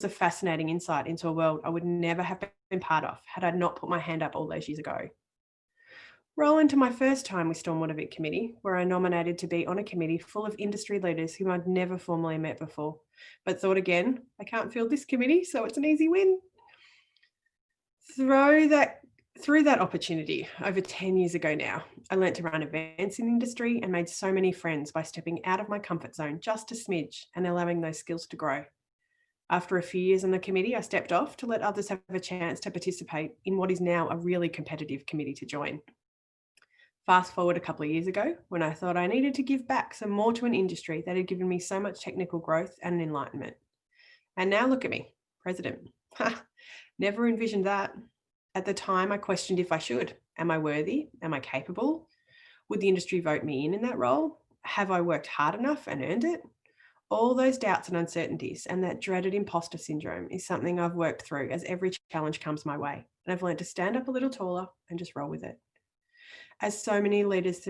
a fascinating insight into a world I would never have been part of had I not put my hand up all those years ago. Roll into my first time with Stormwater Vic Committee, where I nominated to be on a committee full of industry leaders whom I'd never formally met before, but thought again, I can't field this committee, so it's an easy win. Through that opportunity, over 10 years ago now, I learnt to run events in the industry and made so many friends by stepping out of my comfort zone just a smidge and allowing those skills to grow. After a few years on the committee, I stepped off to let others have a chance to participate in what is now a really competitive committee to join. Fast forward a couple of years ago, when I thought I needed to give back some more to an industry that had given me so much technical growth and enlightenment. And now look at me, president. Never envisioned that. At the time, I questioned if I should. Am I worthy? Am I capable? Would the industry vote me in that role? Have I worked hard enough and earned it? All those doubts and uncertainties and that dreaded imposter syndrome is something I've worked through as every challenge comes my way. And I've learned to stand up a little taller and just roll with it. As so many leaders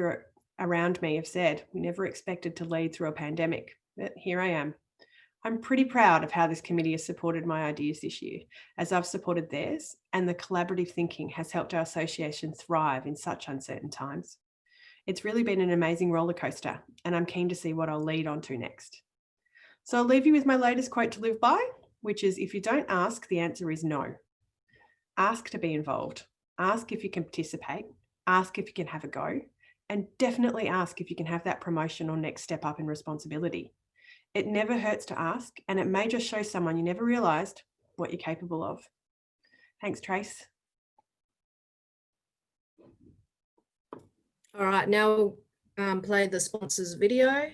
around me have said, we never expected to lead through a pandemic, but here I am. I'm pretty proud of how this committee has supported my ideas this year, as I've supported theirs, and the collaborative thinking has helped our association thrive in such uncertain times. It's really been an amazing roller coaster, and I'm keen to see what I'll lead on to next. So I'll leave you with my latest quote to live by, which is, if you don't ask, the answer is no. Ask to be involved. Ask if you can participate. Ask if you can have a go, and definitely ask if you can have that promotion or next step up in responsibility. It never hurts to ask, and it may just show someone you never realised what you're capable of. Thanks, Trace. All right, now play the sponsors video.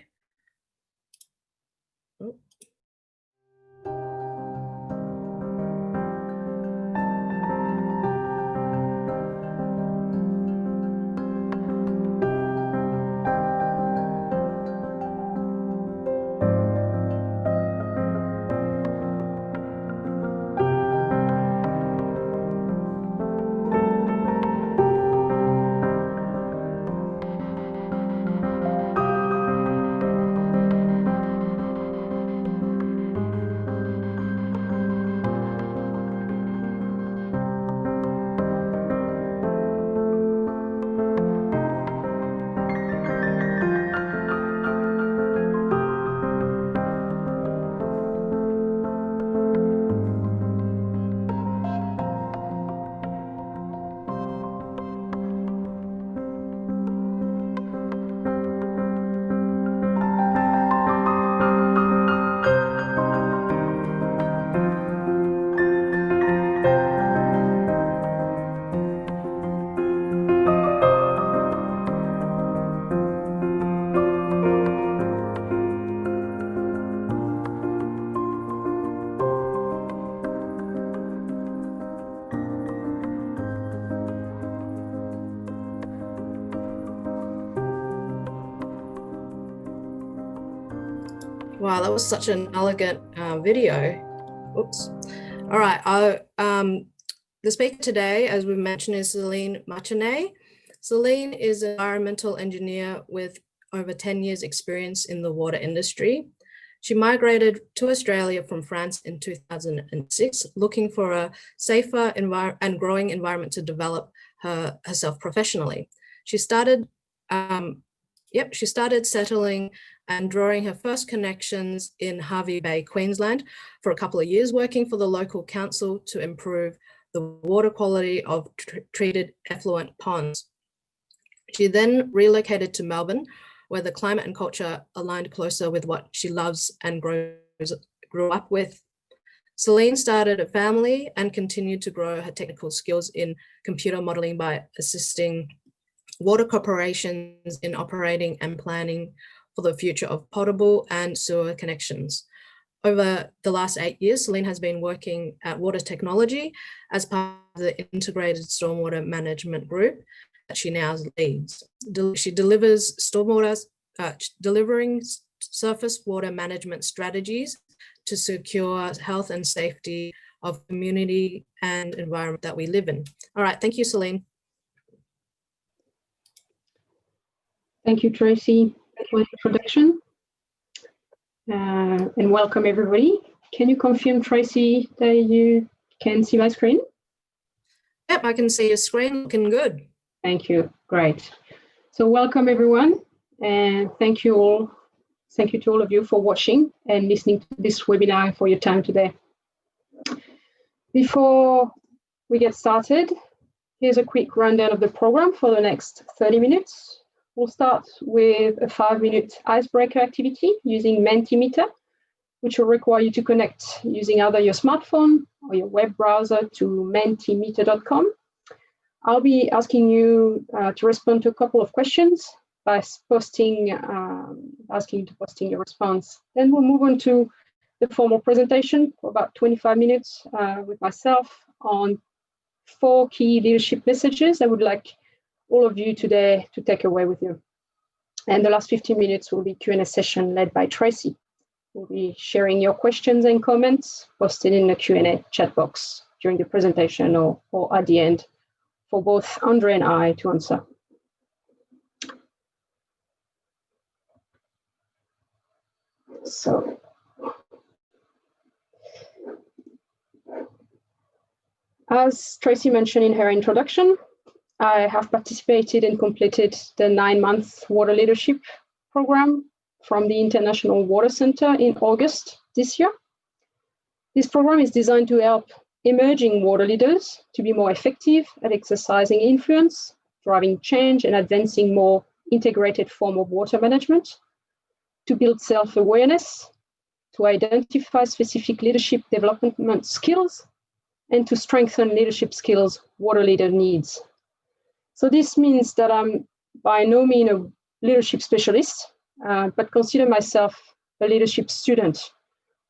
Wow, that was such an elegant video. Oops. All right. The speaker today, as we mentioned, is Celine Machinay. Celine is an environmental engineer with over 10 years experience in the water industry. She migrated to Australia from France in 2006, looking for a safer and growing environment to develop herself professionally. She started settling and drawing her first connections in Hervey Bay, Queensland, for a couple of years, working for the local council to improve the water quality of treated effluent ponds. She then relocated to Melbourne, where the climate and culture aligned closer with what she loves and grew up with. Celine started a family and continued to grow her technical skills in computer modeling by assisting water corporations in operating and planning for the future of potable and sewer connections. Over the last 8 years, Celine has been working at Water Technology as part of the integrated stormwater management group that she now leads. She delivers delivering surface water management strategies to secure health and safety of community and environment that we live in. All right, thank you, Celine. Thank you, Tracy, for the introduction. And welcome everybody. Can you confirm, Tracy, that you can see my screen? Yep, I can see your screen looking good. Thank you. Great. So welcome, everyone, and thank you all. Thank you to all of you for watching and listening to this webinar, for your time today. Before we get started, here's a quick rundown of the program for the next 30 minutes. We'll start with a 5-minute icebreaker activity using Mentimeter, which will require you to connect using either your smartphone or your web browser to mentimeter.com. I'll be asking you to respond to a couple of questions by asking you to posting your response. Then we'll move on to the formal presentation for about 25 minutes with myself on 4 key leadership messages I would like all of you today to take away with you. And the last 15 minutes will be Q&A session led by Tracy. We'll be sharing your questions and comments posted in the Q&A chat box during the presentation or at the end for both Andre and I to answer. So, as Tracy mentioned in her introduction, I have participated and completed the 9-month water leadership program from the International Water Center in August this year. This program is designed to help emerging water leaders to be more effective at exercising influence, driving change, and advancing more integrated form of water management, to build self-awareness, to identify specific leadership development skills, and to strengthen leadership skills water leader needs. So this means that I'm by no means a leadership specialist, but consider myself a leadership student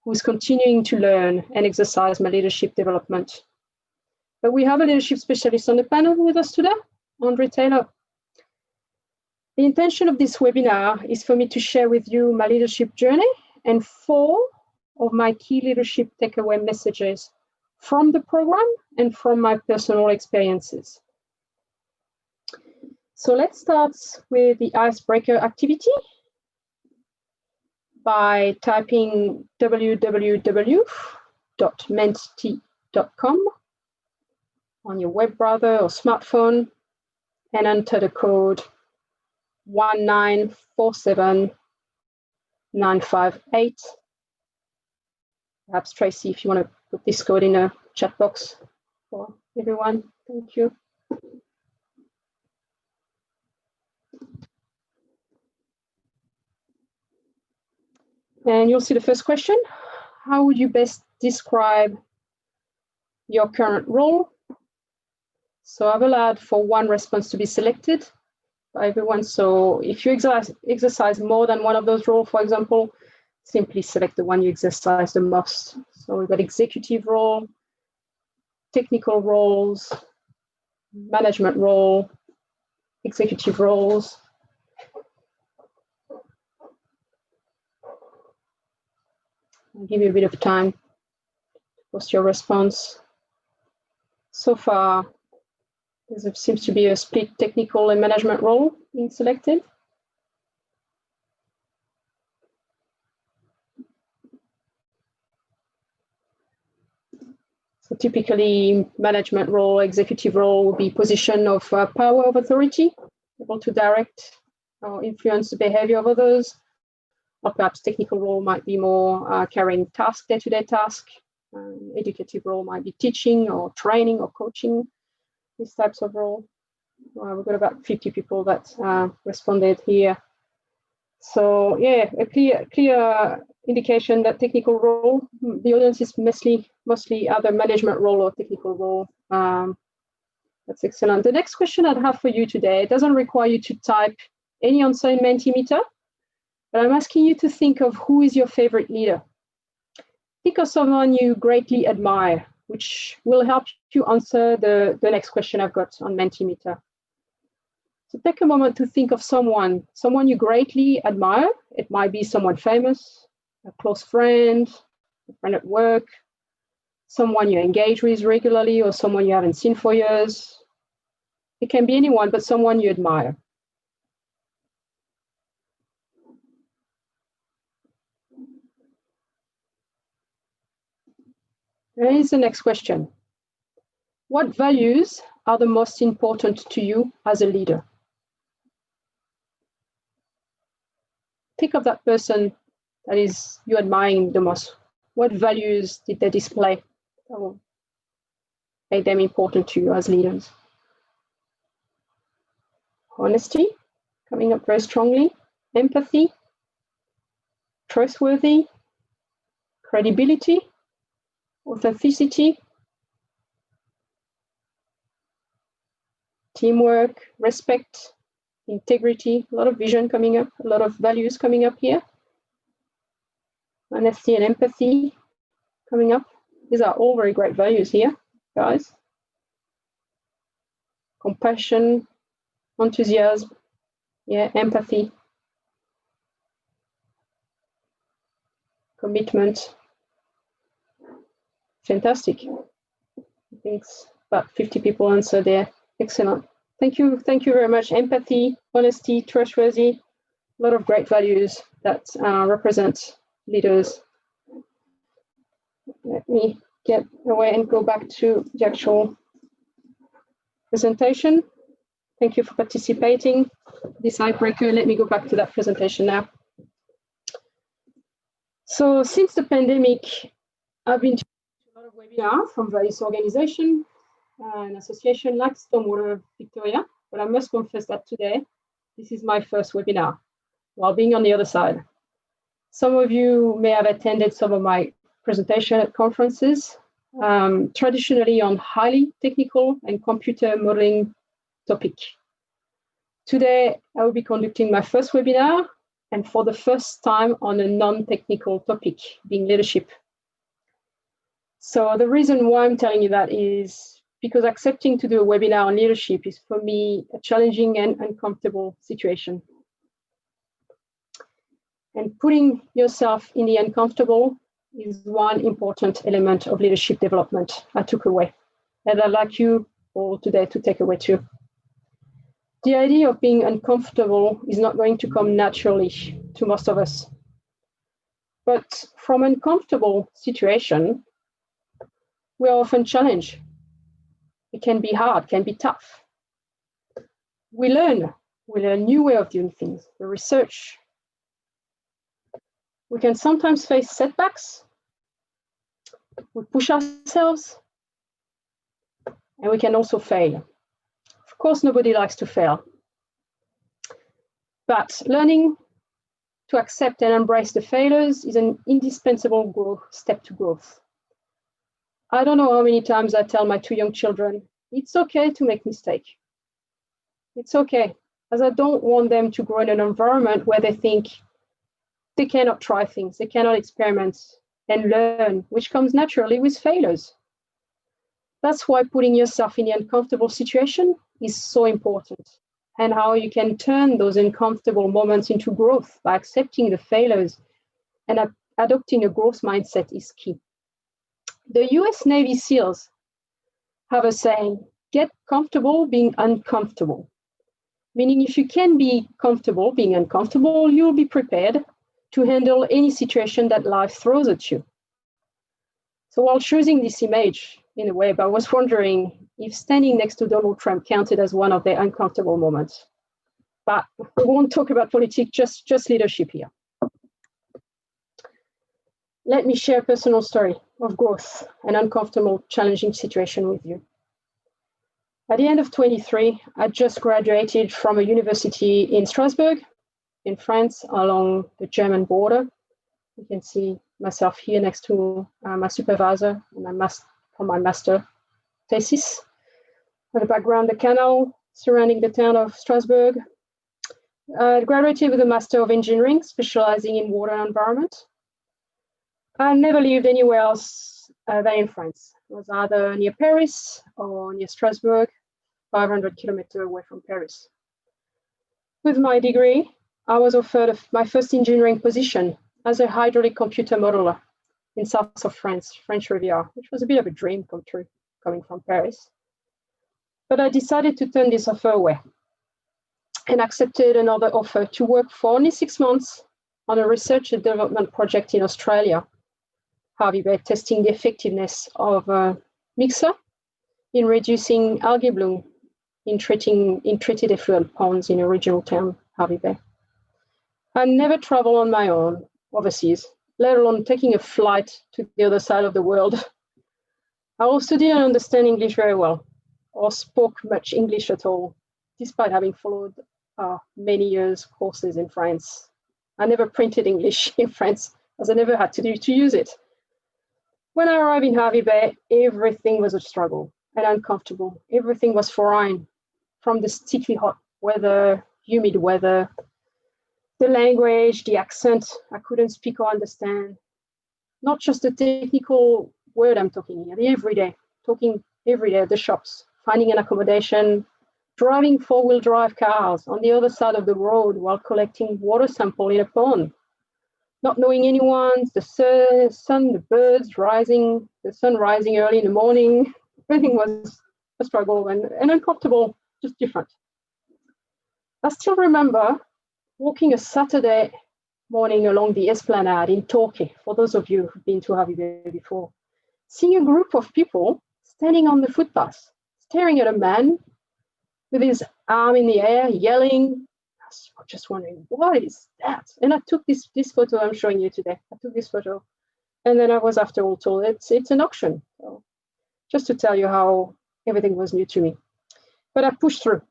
who's continuing to learn and exercise my leadership development. But we have a leadership specialist on the panel with us today, Andre Taylor. The intention of this webinar is for me to share with you my leadership journey and 4 of my key leadership takeaway messages from the program and from my personal experiences. So let's start with the icebreaker activity by typing www.menti.com on your web browser or smartphone and enter the code 1947958. Perhaps Tracy, if you want to put this code in a chat box for everyone. Thank you. And you'll see the first question. How would you best describe your current role? So I've allowed for 1 response to be selected by everyone. So if you exercise more than one of those roles, for example, simply select the one you exercise the most. So we've got executive role, technical roles, management role, executive roles. I'll give you a bit of time to post your response. So far, there seems to be a split technical and management role being selected. So typically, management role, executive role will be position of power of authority, able to direct or influence the behavior of others. Or perhaps technical role might be more carrying task, day-to-day task. Educative role might be teaching or training or coaching, these types of role. We've got about 50 people that responded here. So yeah, a clear indication that technical role, the audience is mostly either management role or technical role. That's excellent. The next question I'd have for you today doesn't require you to type any answer in Mentimeter, but I'm asking you to think of who is your favorite leader. Think of someone you greatly admire, which will help you answer the next question I've got on Mentimeter. So take a moment to think of someone you greatly admire. It might be someone famous, a close friend, a friend at work, someone you engage with regularly, or someone you haven't seen for years. It can be anyone, but someone you admire. And here's the next question. What values are the most important to you as a leader? Think of that person that is you admiring the most. What values did they display that will make them important to you as leaders? Honesty, coming up very strongly. Empathy, trustworthy, credibility, authenticity, teamwork, respect, integrity, a lot of vision coming up, a lot of values coming up here. Honesty and empathy coming up. These are all very great values here, guys. Compassion, enthusiasm, yeah, empathy, commitment. Fantastic. I think about 50 people answered there. Excellent. Thank you very much. Empathy, honesty, trustworthy, a lot of great values that represent leaders. Let me get away and go back to the actual presentation. Thank you for participating. This icebreaker, let me go back to that presentation now. So since the pandemic, I've been to a lot of webinars from various organizations and associations like Stormwater Victoria, but I must confess that today, this is my first webinar while being on the other side. Some of you may have attended some of my presentations at conferences, traditionally on highly technical and computer modeling topic. Today, I will be conducting my first webinar, and for the first time on a non-technical topic, being leadership. So the reason why I'm telling you that is because accepting to do a webinar on leadership is for me a challenging and uncomfortable situation. And putting yourself in the uncomfortable is one important element of leadership development I took away, and I'd like you all today to take away too. The idea of being uncomfortable is not going to come naturally to most of us. But from uncomfortable situation, we are often challenged. It can be hard, can be tough. We learn new way of doing things, we research. We can sometimes face setbacks. We push ourselves, and we can also fail. Of course, nobody likes to fail. But learning to accept and embrace the failures is an indispensable step to growth. I don't know how many times I tell my two young children, it's okay to make mistakes. It's okay, as I don't want them to grow in an environment where they think they cannot try things, they cannot experiment and learn, which comes naturally with failures. That's why putting yourself in the uncomfortable situation is so important, and how you can turn those uncomfortable moments into growth by accepting the failures and adopting a growth mindset is key. The US Navy SEALs have a saying, get comfortable being uncomfortable. Meaning if you can be comfortable being uncomfortable, you'll be prepared to handle any situation that life throws at you. So while choosing this image in a web, I was wondering if standing next to Donald Trump counted as one of their uncomfortable moments. But we won't talk about politics, just leadership here. Let me share a personal story of growth and uncomfortable, challenging situation with you. At the end of 23, I just graduated from a university in Strasbourg, in France, along the German border. You can see myself here next to my supervisor on my master thesis. In the background, the canal surrounding the town of Strasbourg. I graduated with a Master of Engineering, specializing in water and environment. I never lived anywhere else than in France. It was either near Paris or near Strasbourg, 500 kilometers away from Paris. With my degree, I was offered my first engineering position as a hydraulic computer modeler in south of France, French Riviera, which was a bit of a dream come true coming from Paris. But I decided to turn this offer away and accepted another offer to work for only 6 months on a research and development project in Australia, Harvey Bay, testing the effectiveness of a mixer in reducing algae bloom in treated effluent ponds in a regional town, Harvey Bay. I never travel on my own overseas, let alone taking a flight to the other side of the world. I also didn't understand English very well or spoke much English at all, despite having followed many years courses in France. I never printed English in France as I never had to use it. When I arrived in Harvey Bay, everything was a struggle and uncomfortable. Everything was foreign, from the sticky hot weather, humid weather, the language, the accent I couldn't speak or understand. Not just the technical word I'm talking here, talking every day at the shops, finding an accommodation, driving four-wheel drive cars on the other side of the road while collecting water sample in a pond. Not knowing anyone, the sun, the birds rising, the sun rising early in the morning. Everything was a struggle and uncomfortable, just different. I still remember walking a Saturday morning along the Esplanade in Torquay, for those of you who've been to Harvey Bay before, seeing a group of people standing on the footpath, staring at a man with his arm in the air, yelling. I was just wondering, what is that? And I took this photo I'm showing you today. I took this photo, and then I was after all told it's an auction. So just to tell you how everything was new to me. But I pushed through.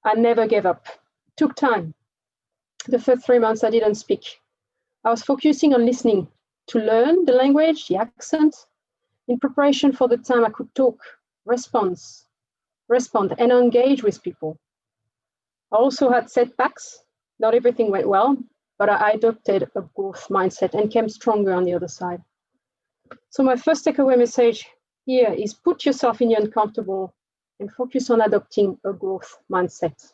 I never gave up. It took time. The first 3 months I didn't speak. I was focusing on listening to learn the language, the accent, in preparation for the time I could talk, respond, and engage with people. I also had setbacks. Not everything went well, but I adopted a growth mindset and came stronger on the other side. So my first takeaway message here is put yourself in the uncomfortable and focus on adopting a growth mindset.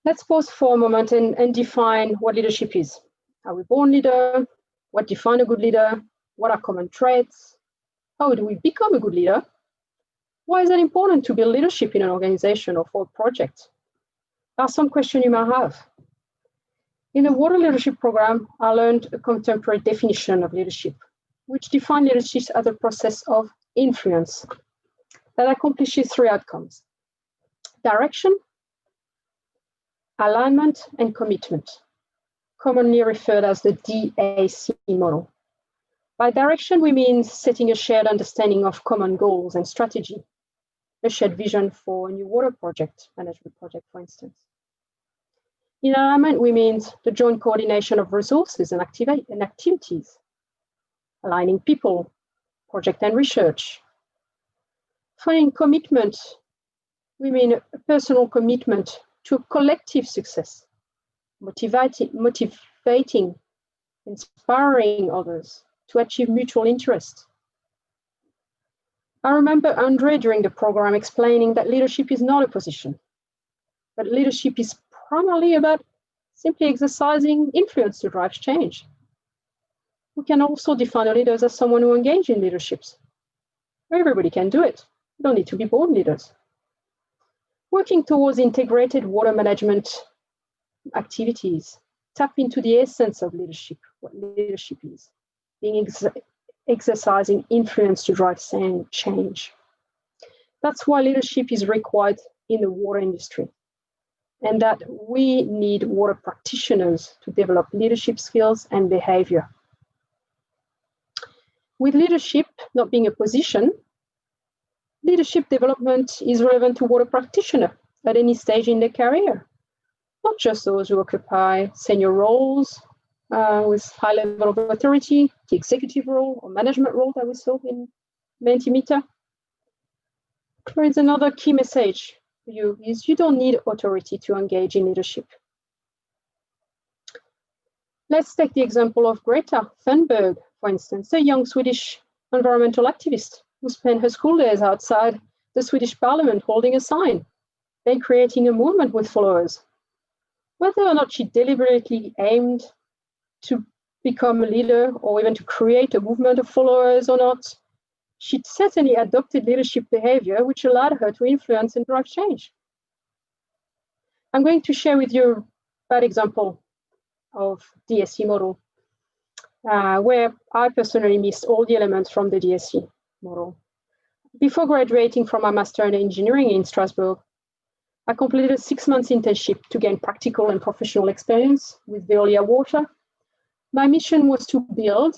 Let's pause for a moment and define what leadership is. Are we born leader? What defines a good leader? What are common traits? How do we become a good leader? Why is it important to build leadership in an organization or for a project? There are some questions you might have. In the water leadership program, I learned a contemporary definition of leadership, which defines leadership as a process of influence that accomplishes three outcomes: direction, alignment, and commitment, commonly referred as the DAC model. By direction, we mean setting a shared understanding of common goals and strategy, a shared vision for a new water project, management project, for instance. In alignment, we mean the joint coordination of resources and activities, aligning people, project and research. Finding commitment, we mean a personal commitment to a collective success, motivating, inspiring others to achieve mutual interest. I remember Andre during the program explaining that leadership is not a position, but leadership is primarily about simply exercising influence to drive change. We can also define leaders as someone who engages in leaderships. Everybody can do it. You don't need to be born leaders. Working towards integrated water management activities, tap into the essence of leadership, what leadership is, exercising influence to drive change. That's why leadership is required in the water industry, and that we need water practitioners to develop leadership skills and behavior. With leadership not being a position, leadership development is relevant to water practitioners at any stage in their career, not just those who occupy senior roles with high level of authority, the executive role or management role that we saw in Mentimeter. There is another key message for you is you don't need authority to engage in leadership. Let's take the example of Greta Thunberg, for instance, a young Swedish environmental activist who spent her school days outside the Swedish parliament holding a sign, then creating a movement with followers. Whether or not she deliberately aimed to become a leader or even to create a movement of followers or not, she certainly adopted leadership behavior which allowed her to influence and drive change. I'm going to share with you a bad example of DSC model. where I personally missed all the elements from the DSC model. Before graduating from my master in engineering in Strasbourg, I completed a 6-month internship to gain practical and professional experience with Veolia Water. My mission was to build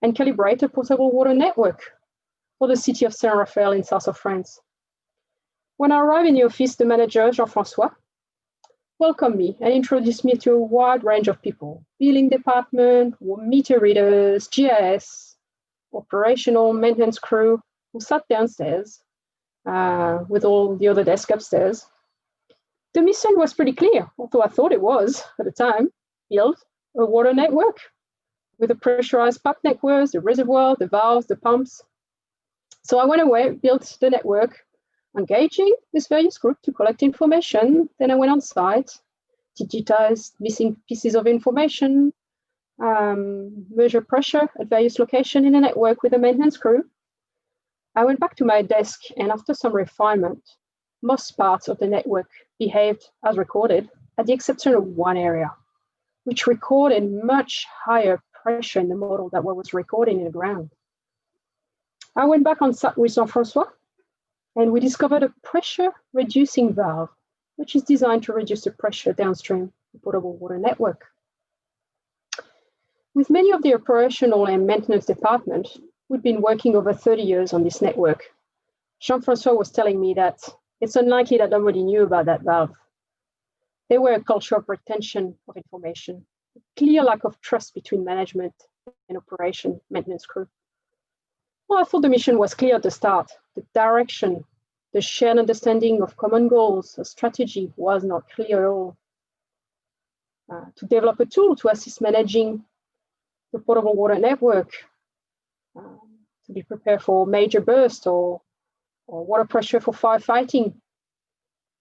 and calibrate a potable water network for the city of Saint-Raphael in south of France. When I arrived in the office, the manager, Jean-François, welcomed me and introduced me to a wide range of people: billing department, meter readers, GIS, operational maintenance crew, who sat downstairs with all the other desks upstairs. The mission was pretty clear, although I thought it was at the time: build a water network with the pressurized pipe networks, the reservoir, the valves, the pumps. So I went away, built the network, engaging this various group to collect information. Then I went on site, digitized missing pieces of information, measure pressure at various locations in the network with the maintenance crew. I went back to my desk, and after some refinement, most parts of the network behaved as recorded, at the exception of one area, which recorded much higher pressure in the model than what was recording in the ground. I went back on site with Jean-François, and we discovered a pressure reducing valve, which is designed to reduce the pressure downstream the potable water network. With many of the operational and maintenance department, we'd been working over 30 years on this network. Jean-François was telling me that it's unlikely that nobody knew about that valve. There were a culture of retention of information, a clear lack of trust between management and operation maintenance crew. Well, I thought the mission was clear at the start. The direction, the shared understanding of common goals, a strategy was not clear at all. To develop a tool to assist managing the potable water network, to be prepared for major burst or water pressure for firefighting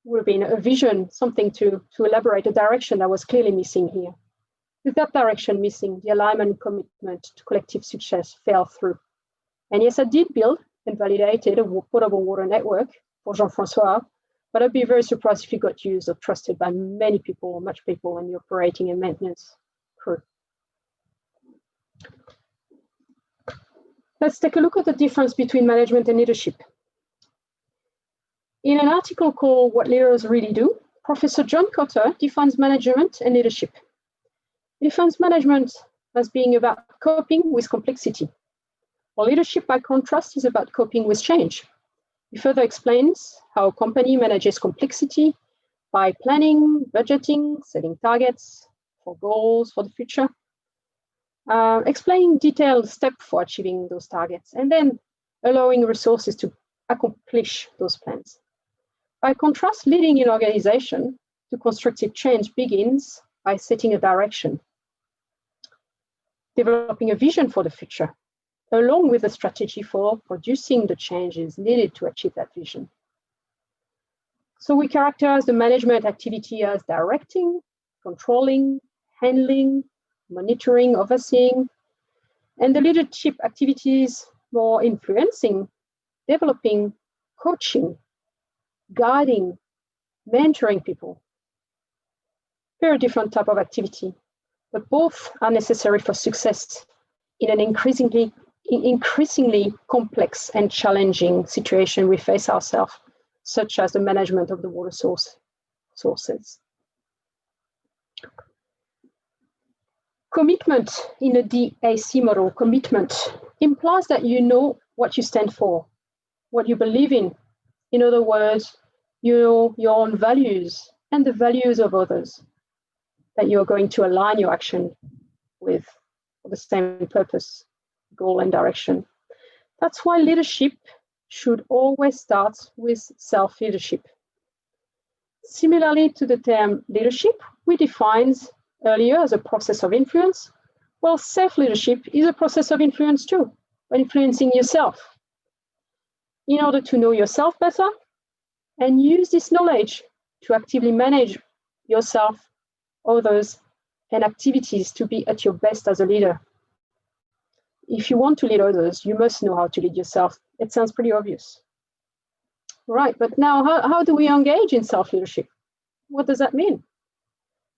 would have been a vision, something to elaborate a direction that was clearly missing here. With that direction missing, the alignment and commitment to collective success fell through. And yes, I did build and validated a potable water network for Jean-François, but I'd be very surprised if it got used or trusted by many people, much people in the operating and maintenance crew. Let's take a look at the difference between management and leadership. In an article called What Leaders Really Do, Professor John Cotter defines management and leadership. He defines management as being about coping with complexity, while leadership, by contrast, is about coping with change. He further explains how a company manages complexity by planning, budgeting, setting targets for goals for the future, explaining detailed steps for achieving those targets, and then allowing resources to accomplish those plans. By contrast, leading an organization to constructive change begins by setting a direction, developing a vision for the future, along with a strategy for producing the changes needed to achieve that vision. So we characterize the management activity as directing, controlling, handling, monitoring, overseeing, and the leadership activities more influencing, developing, coaching, guiding, mentoring people. Very different type of activity, but both are necessary for success in an increasingly complex and challenging situation we face ourselves, such as the management of the water sources. Commitment in a DAC model, commitment implies that you know what you stand for, what you believe in. In other words, you know your own values and the values of others, that you're going to align your action with for the same purpose, goal, and direction. That's why leadership should always start with self-leadership. Similarly to the term leadership, we defined earlier as a process of influence. Well, self-leadership is a process of influence too, influencing yourself. In order to know yourself better and use this knowledge to actively manage yourself, others, and activities to be at your best as a leader. If you want to lead others, you must know how to lead yourself. It sounds pretty obvious. Right, but now how do we engage in self-leadership? What does that mean?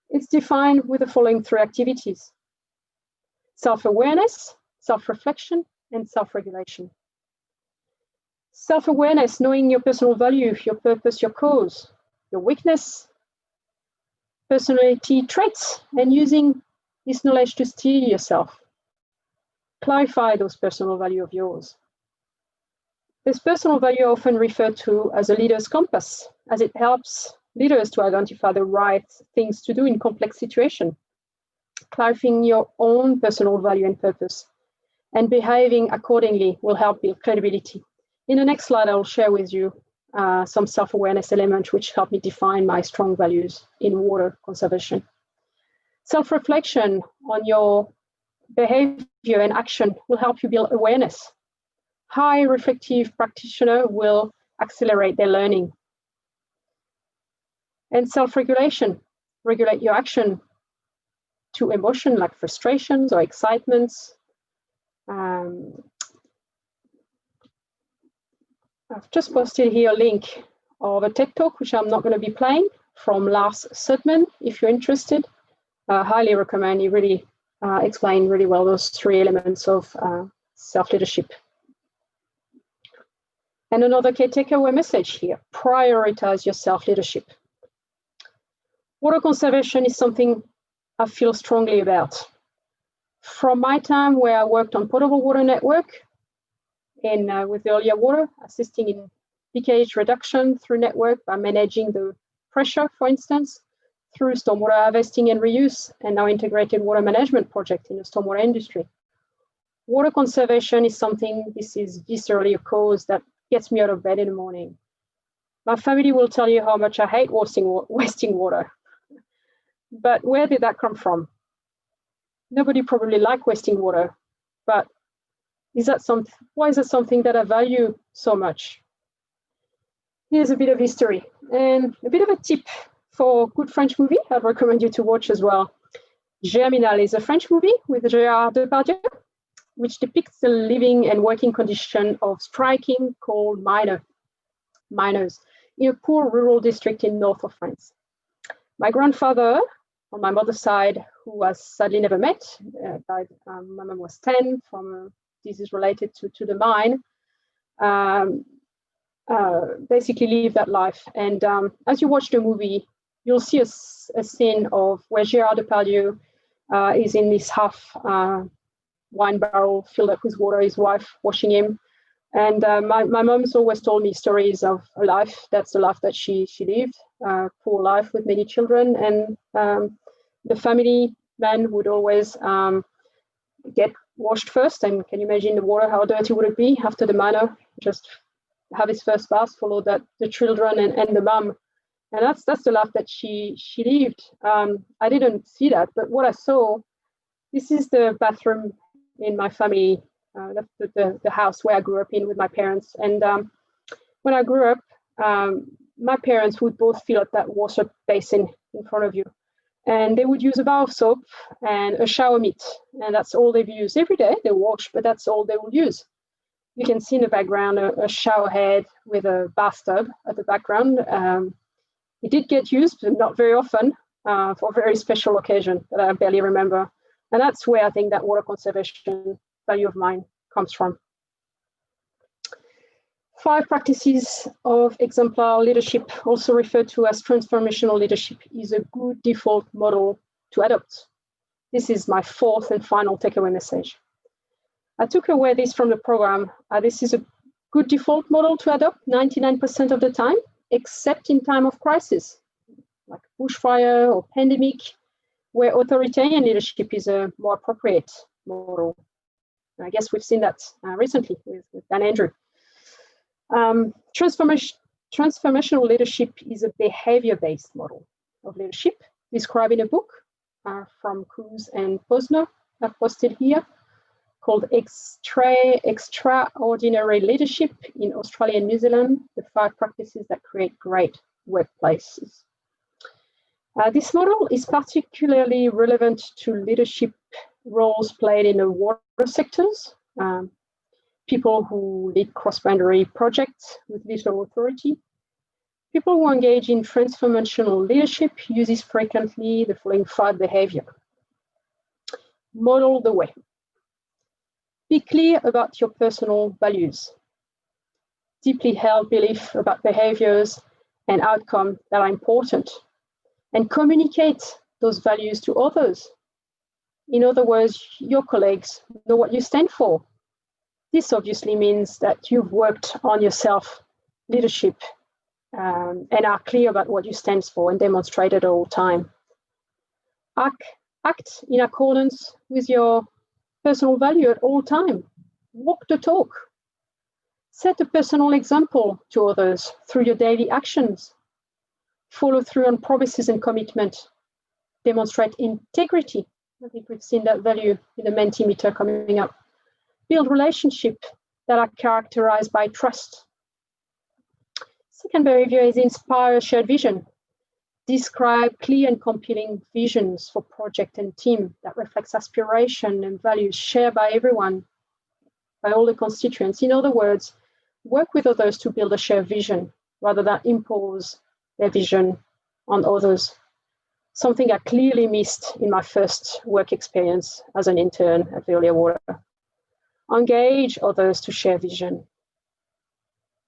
It's defined with the following three activities. self-awareness, self-reflection, and self-regulation. Self-awareness, knowing your personal value, your purpose, your cause, your weakness, personality traits, and using this knowledge to steer yourself. Clarify those personal value of yours. This personal value often referred to as a leader's compass, as it helps leaders to identify the right things to do in complex situations. Clarifying your own personal value and purpose and behaving accordingly will help build credibility. In the next slide, I'll share with you some self-awareness elements which help me define my strong values in water conservation. Self-reflection on your behavior and action will help you build awareness. High reflective practitioner will accelerate their learning. And self-regulation, regulate your action to emotion like frustrations or excitements. I've just posted here a link of a TED Talk, which I'm not going to be playing, from Lars Sudman. If you're interested, I highly recommend. He really explained really well those three elements of self-leadership. And another key takeaway message here, prioritize your self-leadership. Water conservation is something I feel strongly about. From my time where I worked on potable water network with earlier water, assisting in leakage reduction through network by managing the pressure, for instance, through stormwater harvesting and reuse, and now integrated water management project in the stormwater industry. Water conservation is something, this is viscerally a cause that gets me out of bed in the morning. My family will tell you how much I hate wasting water. But where did that come from? Nobody probably likes wasting water, but why is that something that I value so much? Here's a bit of history and a bit of a tip for a good French movie I'd recommend you to watch as well. Germinal is a French movie with Gérard Depardieu, which depicts the living and working condition of striking coal miners in a poor rural district in north of France. My grandfather, on my mother's side, who was sadly never met, died, my mom was 10 from a disease related to the mine, basically lived that life. And as you watch the movie, you'll see a scene of where Gérard Depardieu is in this half wine barrel filled up with water, his wife washing him. And my mom's always told me stories of a life. That's the life that she lived, poor life with many children. And the family man would always get washed first. And can you imagine the water, how dirty would it be after the miner just have his first bath, followed that the children and the mum. And that's the life that she lived. I didn't see that, but what I saw, this is the bathroom in my family, the house where I grew up in with my parents. And when I grew up, my parents would both fill up that water basin in front of you. And they would use a bar of soap and a shower mitt. And that's all they've used every day. They wash, but that's all they will use. You can see in the background a shower head with a bathtub at the background. It did get used, but not very often, for a very special occasion that I barely remember. And that's where I think that water conservation value of mine comes from. 5 practices of exemplar leadership, also referred to as transformational leadership, is a good default model to adopt. This is my 4th and final takeaway message. I took away this from the program. This is a good default model to adopt 99% of the time, except in time of crisis, like bushfire or pandemic, where authoritarian leadership is a more appropriate model. And I guess we've seen that recently with Dan Andrew. Transformational leadership is a behavior-based model of leadership described in a book from Coos and Posner, I've posted here, called Extraordinary Leadership in Australia and New Zealand, the 5 practices that create great workplaces. This model is particularly relevant to leadership roles played in the water sectors, people who lead cross-boundary projects with little authority. People who engage in transformational leadership uses frequently the following 5 behaviors. Model the way. Be clear about your personal values. Deeply held belief about behaviors and outcomes that are important, and communicate those values to others. In other words, your colleagues know what you stand for. This obviously means that you've worked on your self-leadership and are clear about what you stand for and demonstrate it all the time. Act in accordance with your personal value at all time. Walk the talk. Set a personal example to others through your daily actions. Follow through on promises and commitment. Demonstrate integrity. I think we've seen that value in the Mentimeter coming up. Build relationships that are characterized by trust. Second behavior is inspire a shared vision. Describe clear and compelling visions for project and team that reflects aspiration and values shared by everyone, by all the constituents. In other words, work with others to build a shared vision rather than impose their vision on others. Something I clearly missed in my first work experience as an intern at Veolia Water. Engage others to share vision.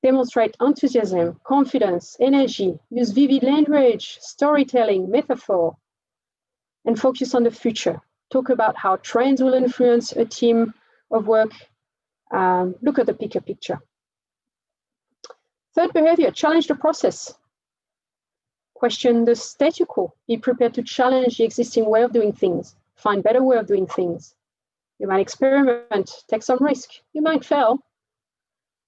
Demonstrate enthusiasm, confidence, energy, use vivid language, storytelling, metaphor, and focus on the future. Talk about how trends will influence a team of work. Look at the bigger picture. Third behavior, challenge the process. Question the status quo. Be prepared to challenge the existing way of doing things. Find better way of doing things. You might experiment, take some risk. You might fail.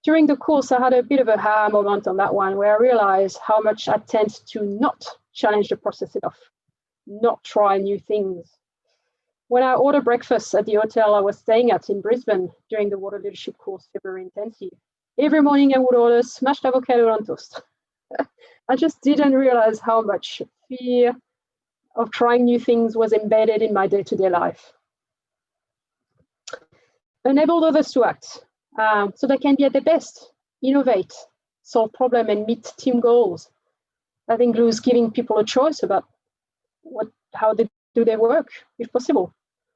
During the course, I had a bit of a aha moment on that one where I realized how much I tend to not challenge the process enough, not try new things. When I ordered breakfast at the hotel I was staying at in Brisbane during the water leadership course February intensive, every morning I would order smashed avocado on toast. I just didn't realize how much fear of trying new things was embedded in my day-to-day life. Enable others to act so they can be at their best, innovate, solve problems, and meet team goals. That includes giving people a choice about how they do their work, if possible.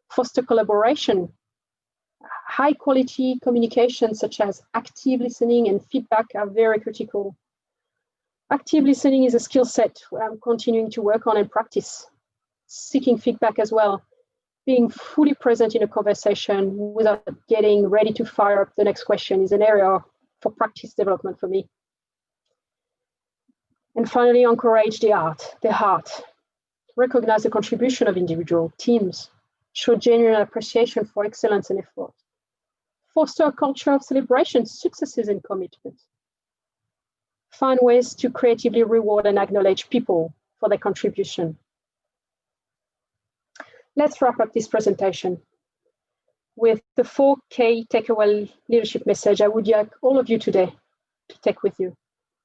Foster collaboration. High quality communication, such as active listening and feedback, are very critical. Active listening is a skill set I'm continuing to work on and practice. Seeking feedback as well. Being fully present in a conversation without getting ready to fire up the next question is an area for practice development for me. And finally, encourage the heart. Recognize the contribution of individual teams. Show genuine appreciation for excellence and effort. Foster a culture of celebration, successes, and commitment. Find ways to creatively reward and acknowledge people for their contribution. Let's wrap up this presentation with the 4K takeaway leadership message I would like all of you today to take with you.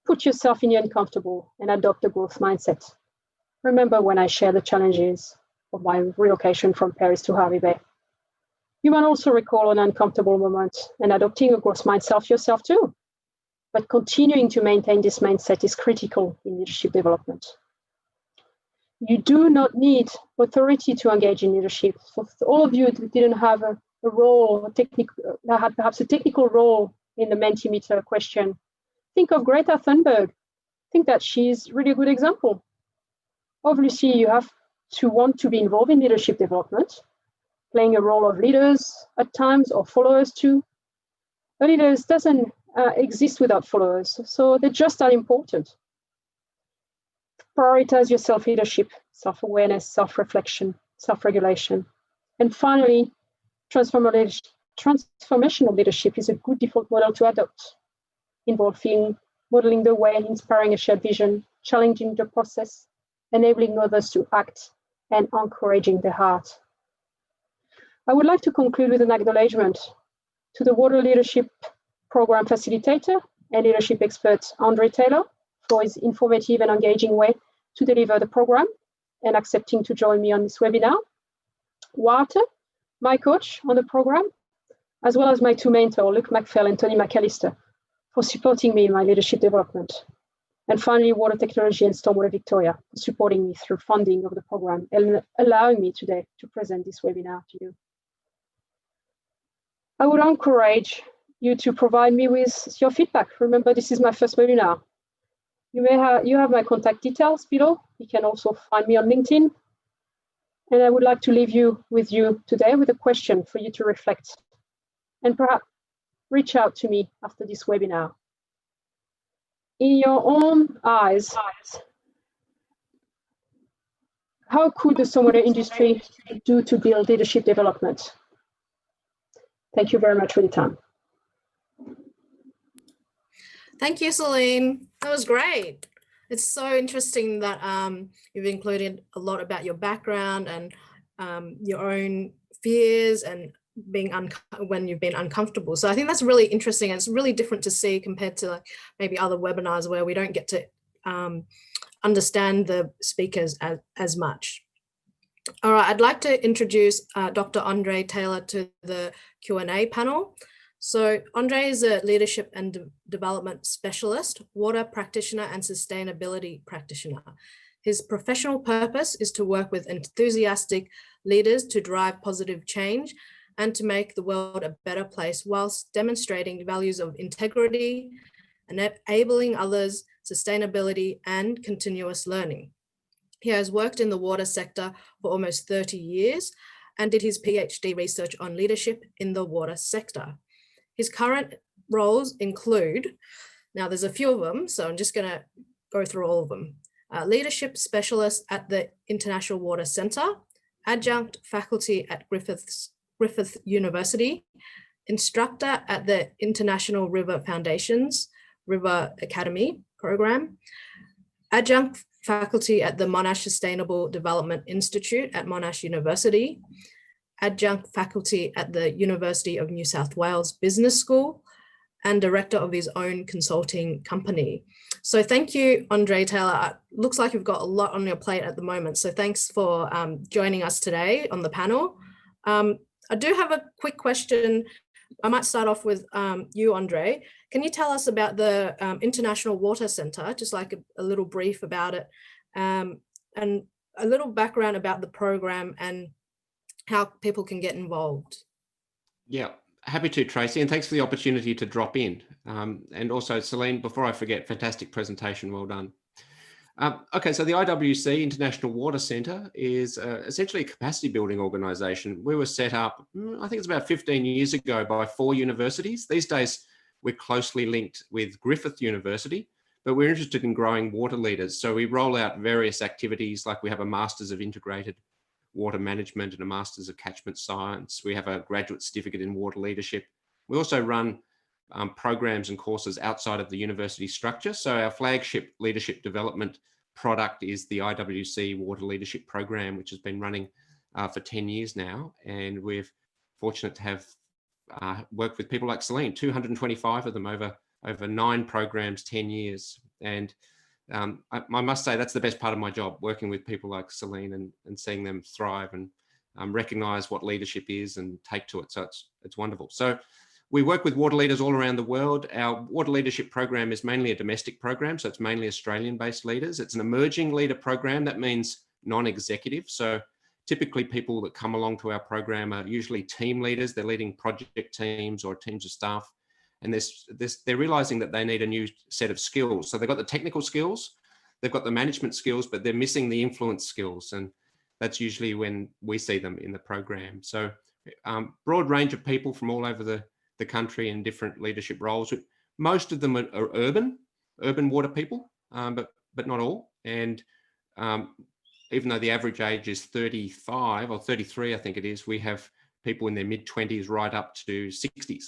Put yourself in the uncomfortable and adopt a growth mindset. Remember when I share the challenges of my relocation from Paris to Hervey Bay. You might also recall an uncomfortable moment and adopting a growth mindset yourself too. But continuing to maintain this mindset is critical in leadership development. You do not need authority to engage in leadership. So for all of you who didn't have a role, had perhaps a technical role in the Mentimeter question, think of Greta Thunberg. Think that she's really a good example. Obviously, you have to want to be involved in leadership development, playing a role of leaders at times or followers too. A leader doesn't exist without followers, so they're just as important. Prioritize your self-leadership, self-awareness, self-reflection, self-regulation. And finally, transformational leadership is a good default model to adopt, involving modeling the way, inspiring a shared vision, challenging the process, enabling others to act, and encouraging the heart. I would like to conclude with an acknowledgement to the Water Leadership Program Facilitator and Leadership Expert, Andre Taylor, for his informative and engaging way to deliver the program and accepting to join me on this webinar. Walter, my coach on the program, as well as my two mentors, Luke McPhail and Tony McAllister, for supporting me in my leadership development. And finally, Water Technology and Stormwater Victoria, for supporting me through funding of the program and allowing me today to present this webinar to you. I would encourage you to provide me with your feedback. Remember, this is my first webinar. You have my contact details below. You can also find me on LinkedIn. And I would like to leave you today with a question for you to reflect and perhaps reach out to me after this webinar. In your own eyes, how could the stormwater industry do to build leadership development? Thank you very much for your time. Thank you, Celine. That was great. It's so interesting that you've included a lot about your background and your own fears and being when you've been uncomfortable. So I think that's really interesting. And it's really different to see compared to like maybe other webinars where we don't get to understand the speakers as much. All right, I'd like to introduce Dr. Andre Taylor to the Q&A panel. So Andre is a leadership and development specialist, water practitioner and sustainability practitioner. His professional purpose is to work with enthusiastic leaders to drive positive change and to make the world a better place whilst demonstrating values of integrity, enabling others, sustainability, and continuous learning. He has worked in the water sector for almost 30 years and did his PhD research on leadership in the water sector. His current roles include, now there's a few of them, so I'm just going to go through all of them. Leadership specialist at the International Water Centre, adjunct faculty at Griffith University, instructor at the International River Foundation's River Academy program, adjunct faculty at the Monash Sustainable Development Institute at Monash University, adjunct faculty at the University of New South Wales Business School, and director of his own consulting company. So thank you, Andre Taylor. Looks like you've got a lot on your plate at the moment. So thanks for joining us today on the panel. I do have a quick question. I might start off with you, Andre. Can you tell us about the International Water Centre, just like a little brief about it, and a little background about the program and how people can get involved? Yeah, happy to, Tracy, and thanks for the opportunity to drop in. And also, Celine, before I forget, fantastic presentation, well done. Okay, so the IWC, International Water Centre, is essentially a capacity building organisation. We were set up, I think it's about 15 years ago, by 4 universities. These days, we're closely linked with Griffith University, but we're interested in growing water leaders. So we roll out various activities, like we have a Masters of Integrated Water Management and a Masters of Catchment Science. We have a graduate certificate in water leadership. We also run programs and courses outside of the university structure. So our flagship leadership development product is the IWC Water Leadership Program, which has been running for 10 years now. And we're fortunate to have worked with people like Celine, 225 of them over 9 programs, 10 years. And I must say that's the best part of my job, working with people like Celine and seeing them thrive and recognise what leadership is and take to it. So it's wonderful. So we work with water leaders all around the world. Our water leadership program is mainly a domestic program, so it's mainly Australian-based leaders. It's an emerging leader program. That means non-executive. So typically people that come along to our program are usually team leaders. They're leading project teams or teams of staff. And they're realizing that they need a new set of skills. So they've got the technical skills, they've got the management skills, but they're missing the influence skills. And that's usually when we see them in the program. So broad range of people from all over the country in different leadership roles. Most of them are urban water people, but not all. And even though the average age is 35 or 33, I think it is, we have people in their mid-20s right up to 60s.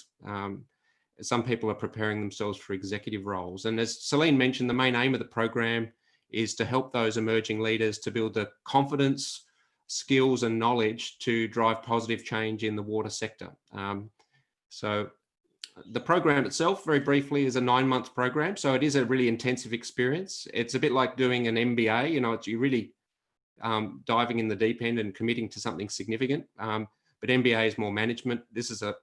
Some people are preparing themselves for executive roles. And as Celine mentioned, the main aim of the program is to help those emerging leaders to build the confidence, skills and knowledge to drive positive change in the water sector. So the program itself, very briefly, is a 9-month program. So it is a really intensive experience. It's a bit like doing an MBA, you know, you're really diving in the deep end and committing to something significant. But MBA is more management. This is a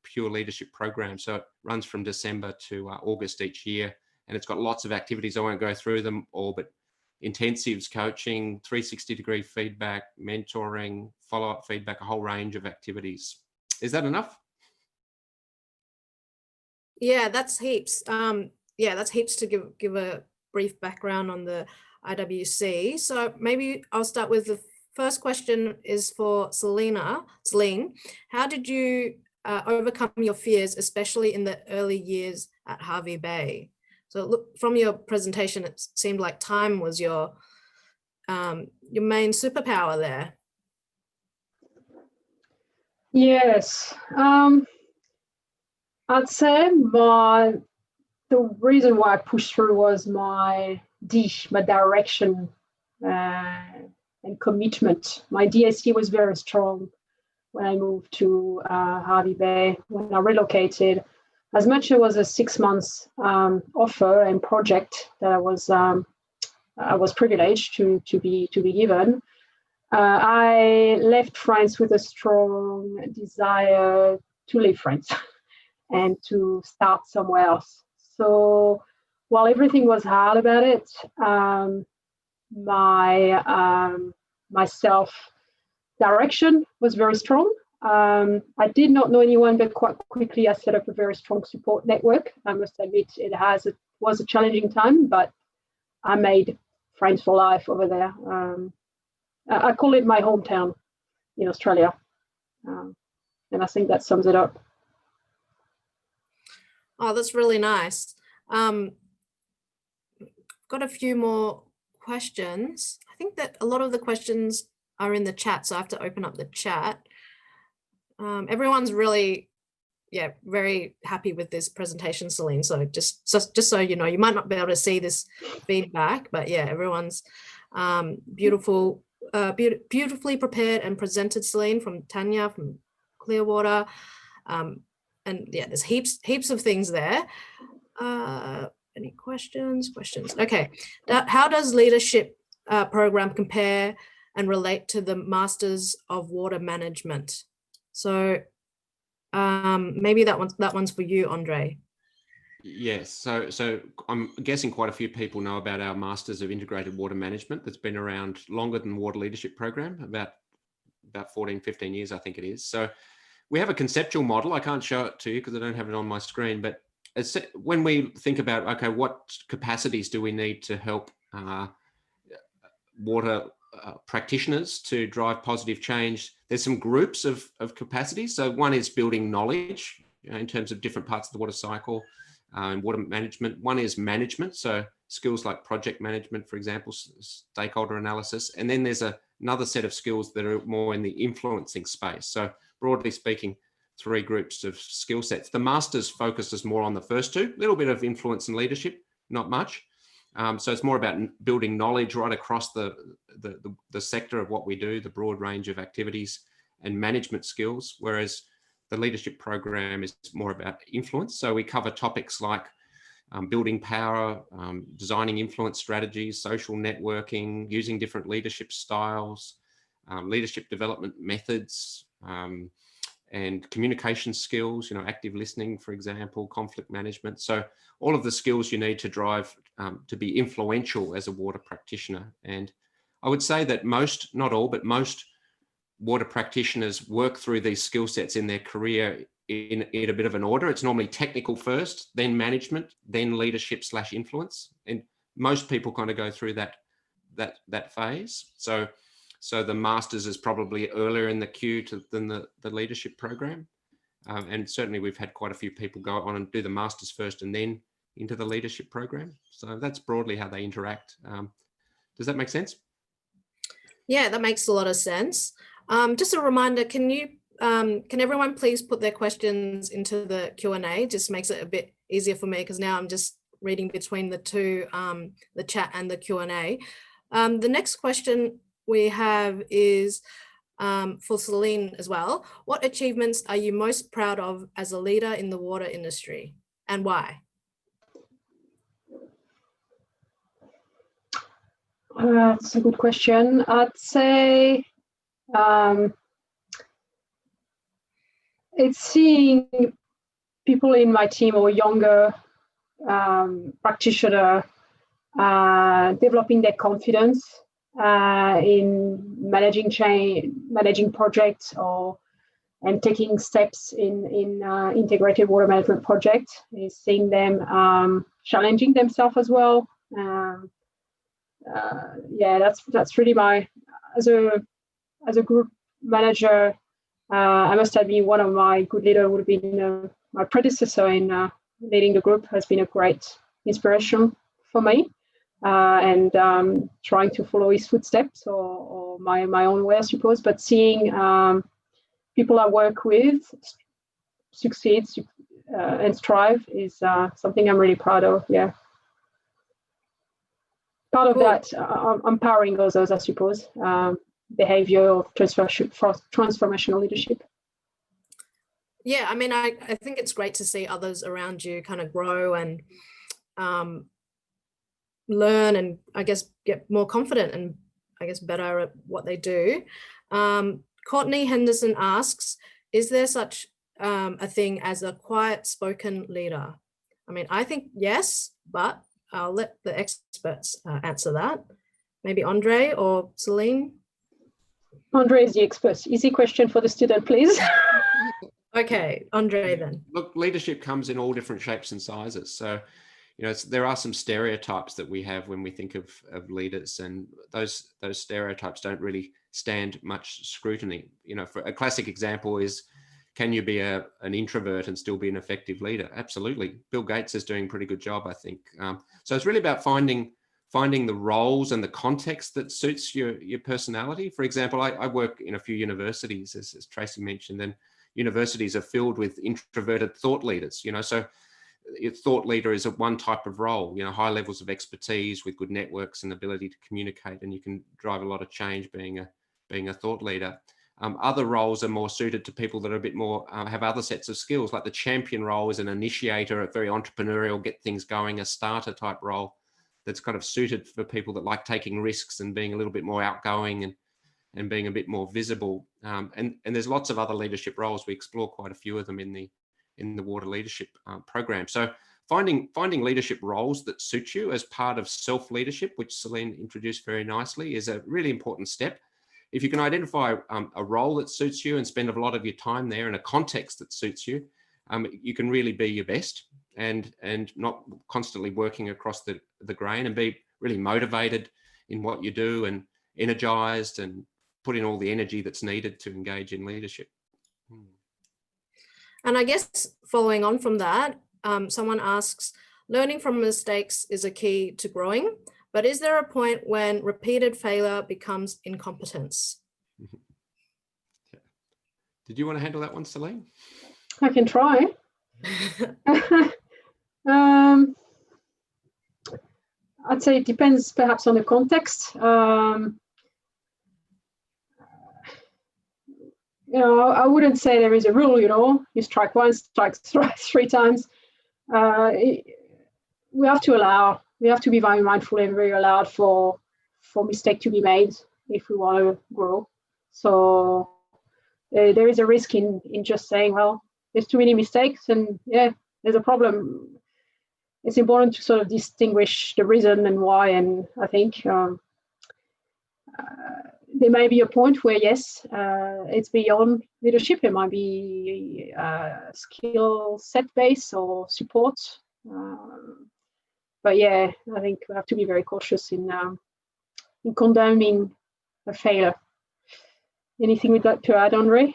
pure leadership program. So it runs from December to August each year. And it's got lots of activities. I won't go through them all, but intensives, coaching, 360-degree feedback, mentoring, follow-up feedback, a whole range of activities. Is that enough? Yeah, that's heaps. Yeah, that's heaps to give a brief background on the IWC. So maybe I'll start with the first question is for Celine, how did you overcome your fears, especially in the early years at Hervey Bay? So look, from your presentation, it seemed like time was your main superpower there. Yes, I'd say the reason why I pushed through was my direction and commitment. My DSC was very strong when I moved to Hervey Bay, when I relocated. As much as it was a 6 months offer and project that I was privileged to be given, I left France with a strong desire to leave France and to start somewhere else. So while everything was hard about it, my self direction was very strong. I did not know anyone, but quite quickly I set up a very strong support network. I must admit it was a challenging time, but I made friends for life over there. I call it my hometown in Australia, and I think that sums it up. Oh, that's really nice. Got a few more questions. I think that a lot of the questions are in the chat, so I have to open up the chat. Everyone's really, very happy with this presentation, Celine. So just so you know, you might not be able to see this feedback, but yeah, everyone's beautifully prepared and presented, Celine, from Tanya, from Clearwater. And yeah, there's heaps of things there. Any questions? Okay. How does leadership program compare and relate to the Masters of Water Management? So maybe that one's for you, Andre. Yes, so I'm guessing quite a few people know about our Masters of Integrated Water Management that's been around longer than Water Leadership Program, about 14, 15 years, I think it is. So we have a conceptual model. I can't show it to you because I don't have it on my screen, but when we think about, okay, what capacities do we need to help water practitioners to drive positive change, there's some groups of capacities. So one is building knowledge in terms of different parts of the water cycle and water management. One is management, so skills like project management, for example, stakeholder analysis. And then there's another set of skills that are more in the influencing space. So broadly speaking, 3 groups of skill sets. The Masters focuses more on the first 2, a little bit of influence and leadership, not much. So it's more about building knowledge right across the sector of what we do, the broad range of activities and management skills, whereas the leadership program is more about influence. So we cover topics like building power, designing influence strategies, social networking, using different leadership styles, leadership development methods, and communication skills, active listening, for example, conflict management. So all of the skills you need to drive to be influential as a water practitioner. And I would say that most, not all, but most water practitioners work through these skill sets in their career in a bit of an order. It's normally technical first, then management, then leadership / influence. And most people kind of go through that phase. So the Masters is probably earlier in the queue than the leadership program. And certainly we've had quite a few people go on and do the Masters first and then into the leadership program. So that's broadly how they interact. Does that make sense? Yeah, that makes a lot of sense. Just a reminder, can everyone please put their questions into the Q&A? Just makes it a bit easier for me because now I'm just reading between the two, the chat and the Q&A. The next question we have is for Celine as well. What achievements are you most proud of as a leader in the water industry and why? That's a good question. I'd say it's seeing people in my team or younger practitioner developing their confidence in managing projects or and taking steps in integrated water management projects, is seeing them challenging themselves as well. Yeah, that's really my, as a group manager, I must admit one of my good leaders would have been my predecessor in leading the group, has been a great inspiration for me, and trying to follow his footsteps or my own way, I suppose. But seeing people I work with succeed and strive is something I'm really proud of. Yeah. Part of that, empowering others, I suppose, behavior of transformational leadership. Yeah, I mean, I think it's great to see others around you kind of grow and learn, and I guess get more confident and I guess better at what they do. Courtney Henderson asks, is there such a thing as a quiet spoken leader? I mean, I think yes, but I'll let the experts answer that. Maybe Andre or Celine? Andre is the expert. Easy question for the student, please. Okay, Andre then. Look, leadership comes in all different shapes and sizes. So, you know, there are some stereotypes that we have when we think of leaders, and those stereotypes don't really stand much scrutiny. You know, for a classic example is, can you be an introvert and still be an effective leader? Absolutely. Bill Gates is doing a pretty good job, I think. So it's really about finding the roles and the context that suits your personality. For example, I work in a few universities, as Tracy mentioned, and universities are filled with introverted thought leaders, you know, so a thought leader is one type of role, you know, high levels of expertise with good networks and ability to communicate, and you can drive a lot of change being a thought leader. Other roles are more suited to people that are a bit more, have other sets of skills, like the champion role is an initiator, a very entrepreneurial, get things going, a starter type role that's kind of suited for people that like taking risks and being a little bit more outgoing and being a bit more visible. And there's lots of other leadership roles. We explore quite a few of them in the water leadership program. So finding leadership roles that suit you as part of self-leadership, which Celine introduced very nicely, is a really important step. If you can identify a role that suits you and spend a lot of your time there in a context that suits you, you can really be your best and not constantly working across the grain, and be really motivated in what you do and energized and put in all the energy that's needed to engage in leadership. And I guess following on from that, someone asks, learning from mistakes is a key to growing, but is there a point when repeated failure becomes incompetence? Did you want to handle that one, Celine? I can try. I'd say it depends perhaps on the context. You know, I wouldn't say there is a rule, you know, you strike once, strike three times. We have to be very mindful and very allowed for mistake to be made if we want to grow. So there is a risk in just saying, well, there's too many mistakes and yeah, there's a problem. It's important to sort of distinguish the reason and why. And I think there may be a point where, yes, it's beyond leadership. It might be skill set based or support. But yeah, I think we have to be very cautious in condoning a failure. Anything we'd like to add, Andre?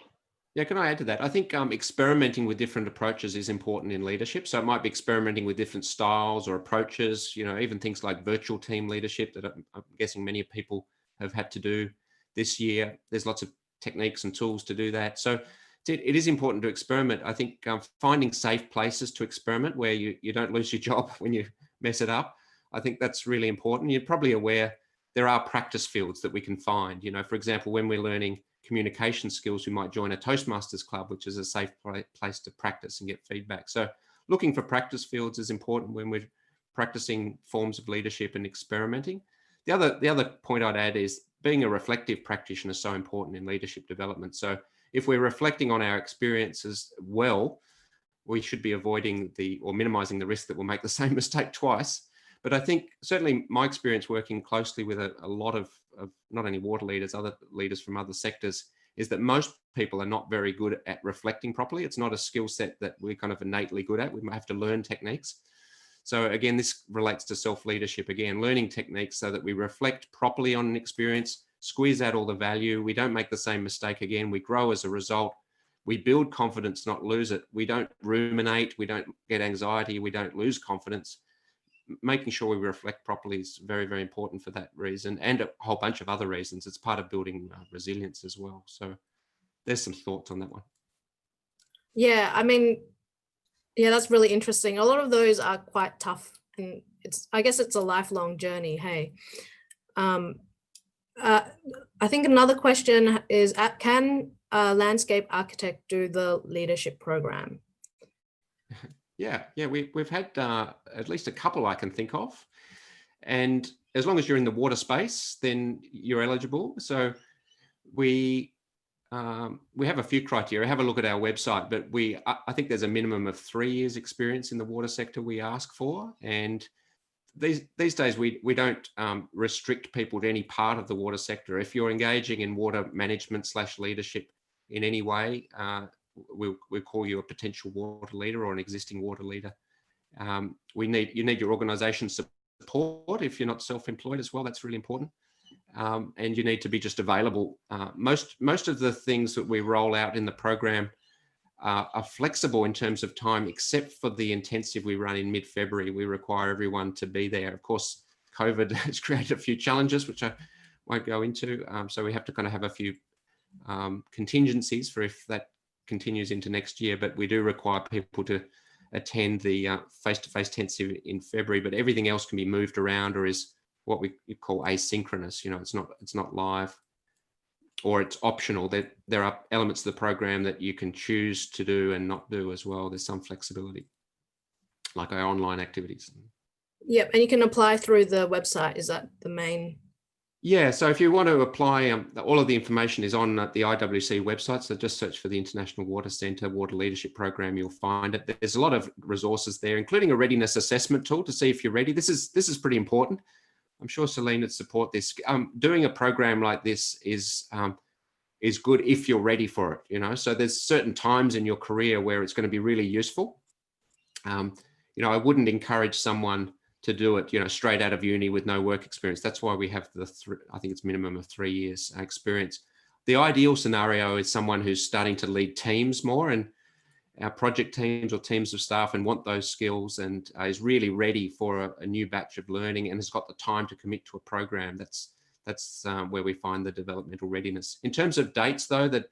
Yeah, can I add to that? I think experimenting with different approaches is important in leadership. So it might be experimenting with different styles or approaches, you know, even things like virtual team leadership that I'm guessing many people have had to do this year. There's lots of techniques and tools to do that. So it is important to experiment. I think finding safe places to experiment where you don't lose your job when you mess it up, I think that's really important. You're probably aware there are practice fields that we can find. You know, for example, when we're learning communication skills, we might join a Toastmasters club, which is a safe place to practice and get feedback. So looking for practice fields is important when we're practicing forms of leadership and experimenting. The other point I'd add is being a reflective practitioner is so important in leadership development. So if we're reflecting on our experiences well, we should be avoiding or minimizing the risk that we'll make the same mistake twice. But I think certainly my experience working closely with a lot of not only water leaders, other leaders from other sectors, is that most people are not very good at reflecting properly. It's not a skill set that we're kind of innately good at. We might have to learn techniques. So again, this relates to self-leadership again, learning techniques so that we reflect properly on an experience, squeeze out all the value. We don't make the same mistake again. We grow as a result. We build confidence, not lose it. We don't ruminate. We don't get anxiety. We don't lose confidence. Making sure we reflect properly is very, very important for that reason, and a whole bunch of other reasons. It's part of building resilience as well. So there's some thoughts on that one. Yeah, I mean, yeah, that's really interesting. A lot of those are quite tough, and I guess it's a lifelong journey. Hey, I think another question is, can a landscape architect do the leadership program? Yeah, we've had at least a couple I can think of, and as long as you're in the water space, then you're eligible. So we have a few criteria. Have a look at our website, but I think there's a minimum of 3 years experience in the water sector we ask for, and these days we don't restrict people to any part of the water sector. If you're engaging in water management / leadership in any way, we'll call you a potential water leader or an existing water leader. You need your organisation support if you're not self-employed as well. That's really important. And you need to be just available. Most of the things that we roll out in the program are flexible in terms of time, except for the intensive we run in mid-February. We require everyone to be there. Of course, COVID has created a few challenges, which I won't go into. So we have to kind of have a few contingencies for if that continues into next year, but we do require people to attend the face-to-face intensive in February, but everything else can be moved around or is what we call asynchronous. You know, it's not live, or it's optional. That there are elements of the program that you can choose to do and not do as well. There's some flexibility, like our online activities. Yep, and you can apply through the website. Is that the main? Yeah, so if you want to apply, all of the information is on the IWC website. So just search for the International Water Centre Water Leadership Program. You'll find it. There's a lot of resources there, including a readiness assessment tool to see if you're ready. This is pretty important. I'm sure Celine would support this. Doing a program like this is good if you're ready for it. You know, so there's certain times in your career where it's going to be really useful. You know, I wouldn't encourage someone to do it, you know, straight out of uni with no work experience. That's why we have I think it's minimum of 3 years experience. The ideal scenario is someone who's starting to lead teams more, and our project teams or teams of staff, and want those skills, and is really ready for a new batch of learning and has got the time to commit to a program. That's where we find the developmental readiness. In terms of dates though, that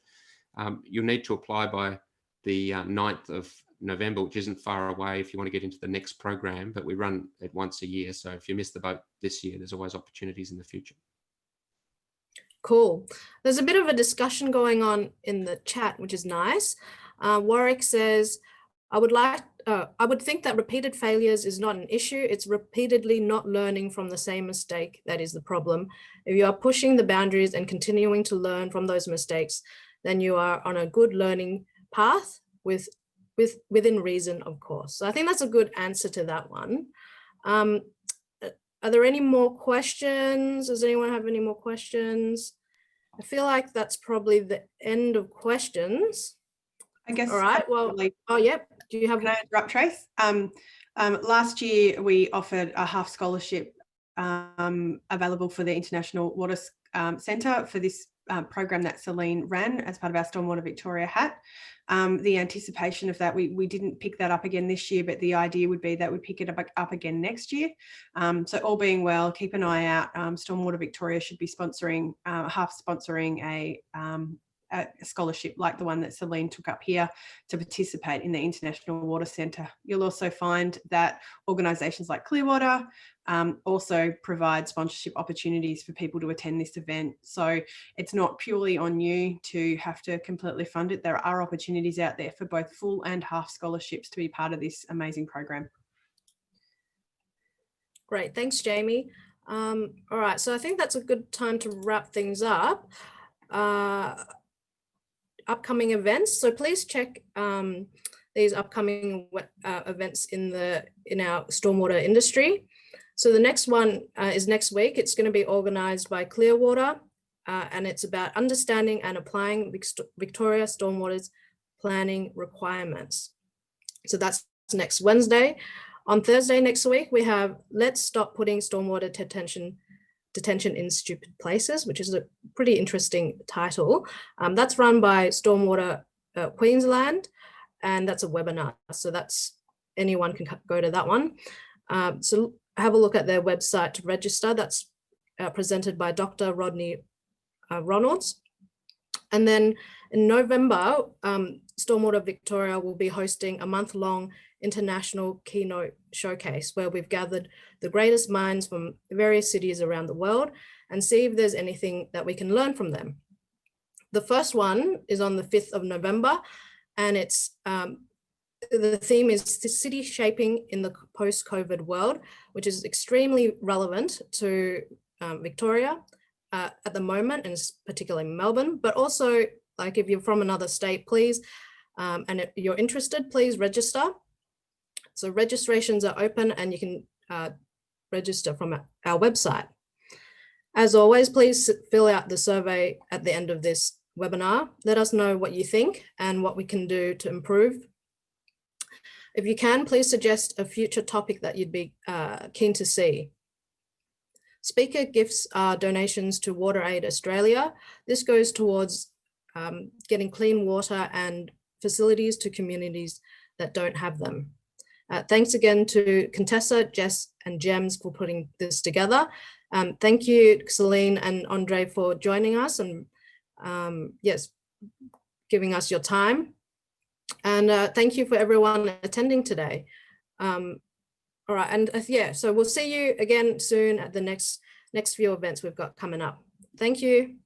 you'll need to apply by the 9th of November, which isn't far away if you want to get into the next program, but we run it once a year. So if you miss the boat this year, there's always opportunities in the future. Cool. There's a bit of a discussion going on in the chat, which is nice. Warwick says, I would think that repeated failures is not an issue. It's repeatedly not learning from the same mistake that is the problem. If you are pushing the boundaries and continuing to learn from those mistakes, then you are on a good learning path within reason, of course. So I think that's a good answer to that one. Are there any more questions? Does anyone have any more questions? I feel like that's probably the end of questions. I guess. All right. Well, oh, yep. Do you have? Can I interrupt, Trace? Last year we offered a half scholarship available for the International Water Centre for this program that Celine ran as part of our Stormwater Victoria hat. The anticipation of that, we didn't pick that up again this year, but the idea would be that we pick it up again next year. So all being well, keep an eye out. Stormwater Victoria should be sponsoring, half sponsoring a scholarship like the one that Celine took up here to participate in the International Water Centre. You'll also find that organisations like Clearwater also provide sponsorship opportunities for people to attend this event. So it's not purely on you to have to completely fund it. There are opportunities out there for both full and half scholarships to be part of this amazing program. Great, thanks, Jamie. All right, so I think that's a good time to wrap things up. Upcoming events, so please check these upcoming events in our stormwater industry. So the next one is next week. It's going to be organised by Clearwater. and it's about understanding and applying Victoria Stormwater's planning requirements. So that's next Wednesday. On Thursday next week, we have Let's Stop Putting Stormwater Detention in Stupid Places, which is a pretty interesting title. That's run by Stormwater Queensland, and that's a webinar. So that's, anyone can go to that one. So have a look at their website to register. That's presented by Dr. Rodney Ronalds. And then in November, Stormwater Victoria will be hosting a month-long international keynote showcase where we've gathered the greatest minds from various cities around the world and see if there's anything that we can learn from them. The first one is on the 5th of November, and it's the theme is city shaping in the post-COVID world, which is extremely relevant to Victoria at the moment, and particularly Melbourne, but also like if you're from another state, please, and if you're interested, please register. So registrations are open and you can register from our website. As always, please fill out the survey at the end of this webinar. Let us know what you think and what we can do to improve. If you can, please suggest a future topic that you'd be keen to see. Speaker gifts are donations to WaterAid Australia. This goes towards getting clean water and facilities to communities that don't have them. Thanks again to Contessa, Jess and Gems for putting this together. Thank you, Celine and Andre, for joining us and yes, giving us your time. And thank you for everyone attending today. All right, and yeah, so we'll see you again soon at the next few events we've got coming up. Thank you.